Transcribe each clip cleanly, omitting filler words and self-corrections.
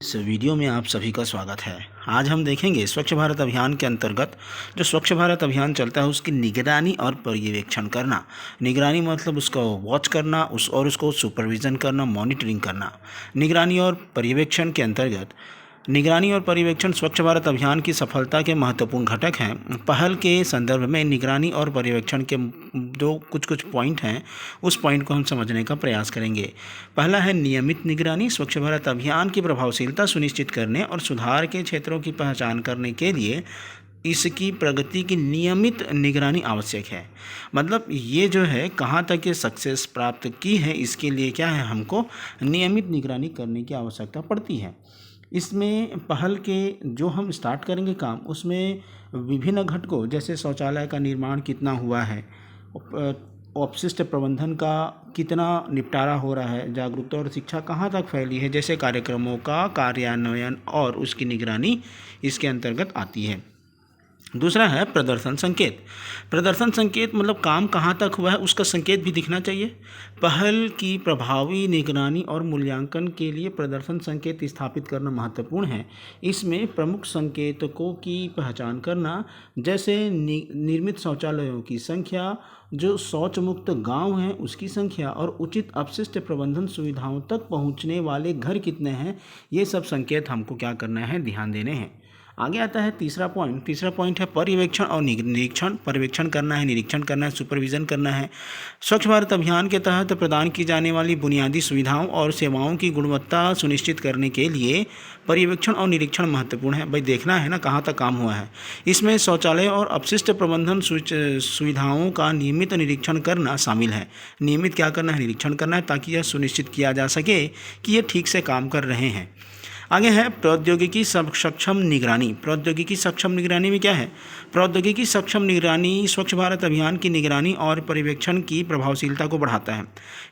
इस वीडियो में आप सभी का स्वागत है। आज हम देखेंगे स्वच्छ भारत अभियान के अंतर्गत जो स्वच्छ भारत अभियान चलता है उसकी निगरानी और पर्यवेक्षण करना। निगरानी मतलब उसका वॉच करना, उसको सुपरविज़न करना, मॉनिटरिंग करना। निगरानी और पर्यवेक्षण के अंतर्गत निगरानी और पर्यवेक्षण स्वच्छ भारत अभियान की सफलता के महत्वपूर्ण घटक हैं। पहल के संदर्भ में निगरानी और पर्यवेक्षण के जो कुछ पॉइंट हैं उस पॉइंट को हम समझने का प्रयास करेंगे। पहला है नियमित निगरानी। स्वच्छ भारत अभियान की प्रभावशीलता सुनिश्चित करने और सुधार के क्षेत्रों की पहचान करने के लिए इसकी प्रगति की नियमित निगरानी आवश्यक है। मतलब ये जो है कहाँ तक ये सक्सेस प्राप्त की है, इसके लिए क्या है, हमको नियमित निगरानी करने की आवश्यकता पड़ती है। इसमें पहल के जो हम स्टार्ट करेंगे काम, उसमें विभिन्न घटकों जैसे शौचालय का निर्माण कितना हुआ है, अपशिष्ट प्रबंधन का कितना निपटारा हो रहा है, जागरूकता और शिक्षा कहाँ तक फैली है, जैसे कार्यक्रमों का कार्यान्वयन और उसकी निगरानी इसके अंतर्गत आती है। दूसरा है प्रदर्शन संकेत। प्रदर्शन संकेत मतलब काम कहाँ तक हुआ है उसका संकेत भी दिखना चाहिए। पहल की प्रभावी निगरानी और मूल्यांकन के लिए प्रदर्शन संकेत स्थापित करना महत्वपूर्ण है। इसमें प्रमुख संकेतकों की पहचान करना, जैसे निर्मित शौचालयों की संख्या, जो शौच मुक्त गाँव हैं उसकी संख्या और उचित अपशिष्ट प्रबंधन सुविधाओं तक पहुँचने वाले घर कितने हैं, ये सब संकेत हमको क्या करना है, ध्यान देने हैं। आगे आता है तीसरा पॉइंट है पर्यवेक्षण और निरीक्षण। पर्यवेक्षण करना है, निरीक्षण करना है, सुपरविज़न करना है। स्वच्छ भारत अभियान के तहत प्रदान की जाने वाली बुनियादी सुविधाओं और सेवाओं की गुणवत्ता सुनिश्चित करने के लिए पर्यवेक्षण और निरीक्षण महत्वपूर्ण है। भाई देखना है ना कहाँ तक काम हुआ है। इसमें शौचालय और अपशिष्ट प्रबंधन सुविधाओं का नियमित निरीक्षण करना शामिल है। नियमित क्या करना है, निरीक्षण करना है, ताकि यह सुनिश्चित किया जा सके कि ये ठीक से काम कर रहे हैं। आगे है प्रौद्योगिकी सक्षम निगरानी। प्रौद्योगिकी सक्षम निगरानी में क्या है, प्रौद्योगिकी सक्षम निगरानी स्वच्छ भारत अभियान की निगरानी और पर्यवेक्षण की प्रभावशीलता को बढ़ाता है।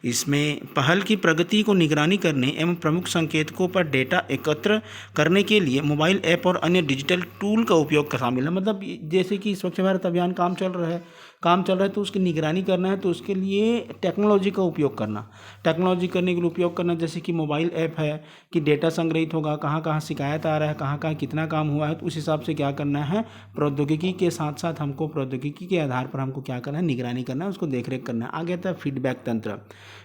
इसमें पहल की प्रगति को निगरानी करने एवं प्रमुख संकेतकों पर डेटा एकत्र करने के लिए मोबाइल ऐप और अन्य डिजिटल टूल का उपयोग शामिल है। मतलब जैसे कि स्वच्छ भारत अभियान काम चल रहा है तो उसकी निगरानी करना है, तो उसके लिए टेक्नोलॉजी का उपयोग करना, टेक्नोलॉजी करने के लिए उपयोग करना, जैसे कि मोबाइल ऐप है कि डेटा संग्रहित होगा, कहाँ कहाँ शिकायत आ रहा है, कहाँ कहाँ कितना काम हुआ है, तो उस हिसाब से क्या करना है, प्रौद्योगिकी के साथ साथ हमको प्रौद्योगिकी के आधार पर हमको क्या करना है, निगरानी करना है, उसको देखरेख करना है। आगे आता है फीडबैक तंत्र।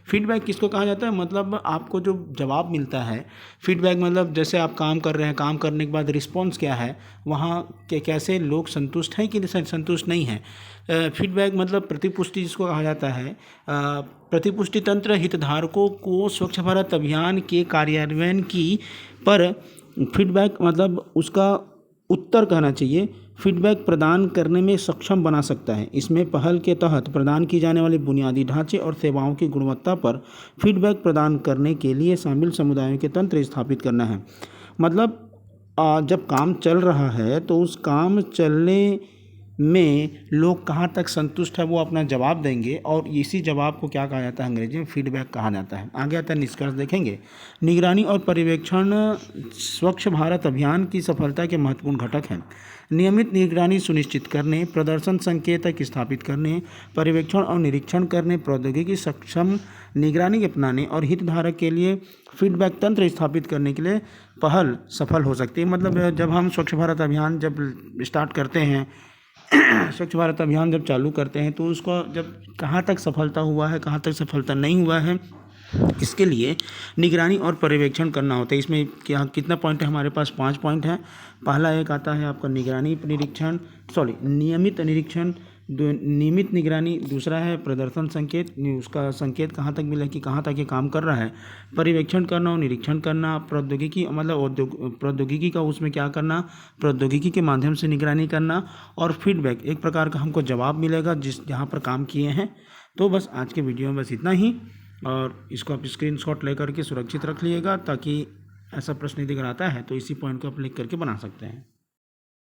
फीडबैक किसको कहा जाता है, मतलब आपको जो जवाब मिलता है, फीडबैक मतलब जैसे आप काम कर रहे हैं, काम करने के बाद रिस्पॉन्स क्या है, वहाँ के कैसे लोग संतुष्ट हैं कि संतुष्ट नहीं हैं। फीडबैक मतलब प्रतिपुष्टि जिसको कहा जाता है। प्रतिपुष्टि तंत्र हितधारकों को स्वच्छ भारत अभियान के कार्यान्वयन की पर फीडबैक मतलब उसका उत्तर कहना चाहिए, फीडबैक प्रदान करने में सक्षम बना सकता है। इसमें पहल के तहत प्रदान की जाने वाले बुनियादी ढांचे और सेवाओं की गुणवत्ता पर फीडबैक प्रदान करने के लिए शामिल समुदायों के तंत्र स्थापित करना है। मतलब जब काम चल रहा है तो उस काम चलने में लोग कहाँ तक संतुष्ट है वो अपना जवाब देंगे, और इसी जवाब को क्या कहा जाता है, अंग्रेजी में फीडबैक कहा जाता है। आगे आता है निष्कर्ष देखेंगे। निगरानी और पर्यवेक्षण स्वच्छ भारत अभियान की सफलता के महत्वपूर्ण घटक हैं। नियमित निगरानी सुनिश्चित करने, प्रदर्शन संकेतक स्थापित करने, पर्यवेक्षण और निरीक्षण करने, प्रौद्योगिकी सक्षम निगरानी अपनाने और हितधारक के लिए फीडबैक तंत्र स्थापित करने के लिए पहल सफल हो सकती है। मतलब जब हम स्वच्छ भारत अभियान जब स्टार्ट करते हैं, स्वच्छ भारत अभियान जब चालू करते हैं, तो उसको जब कहाँ तक सफलता हुआ है, कहाँ तक सफलता नहीं हुआ है, इसके लिए निगरानी और पर्यवेक्षण करना होता है। इसमें क्या कितना पॉइंट है, हमारे पास 5 पॉइंट हैं। पहला एक आता है आपका नियमित निगरानी। दूसरा है प्रदर्शन संकेत, उसका संकेत कहाँ तक मिला कि कहाँ तक ये काम कर रहा है। पर्यवेक्षण करना और निरीक्षण करना, प्रौद्योगिकी मतलब प्रौद्योगिकी का उसमें क्या करना, प्रौद्योगिकी के माध्यम से निगरानी करना, और फीडबैक एक प्रकार का हमको जवाब मिलेगा जहाँ पर काम किए हैं। तो बस आज के वीडियो में बस इतना ही, और इसको आप स्क्रीनशॉट लेकर के सुरक्षित रख लीजिएगा, ताकि ऐसा प्रश्न यदि अगर आता है तो इसी पॉइंट को आप लिख करके बना सकते हैं।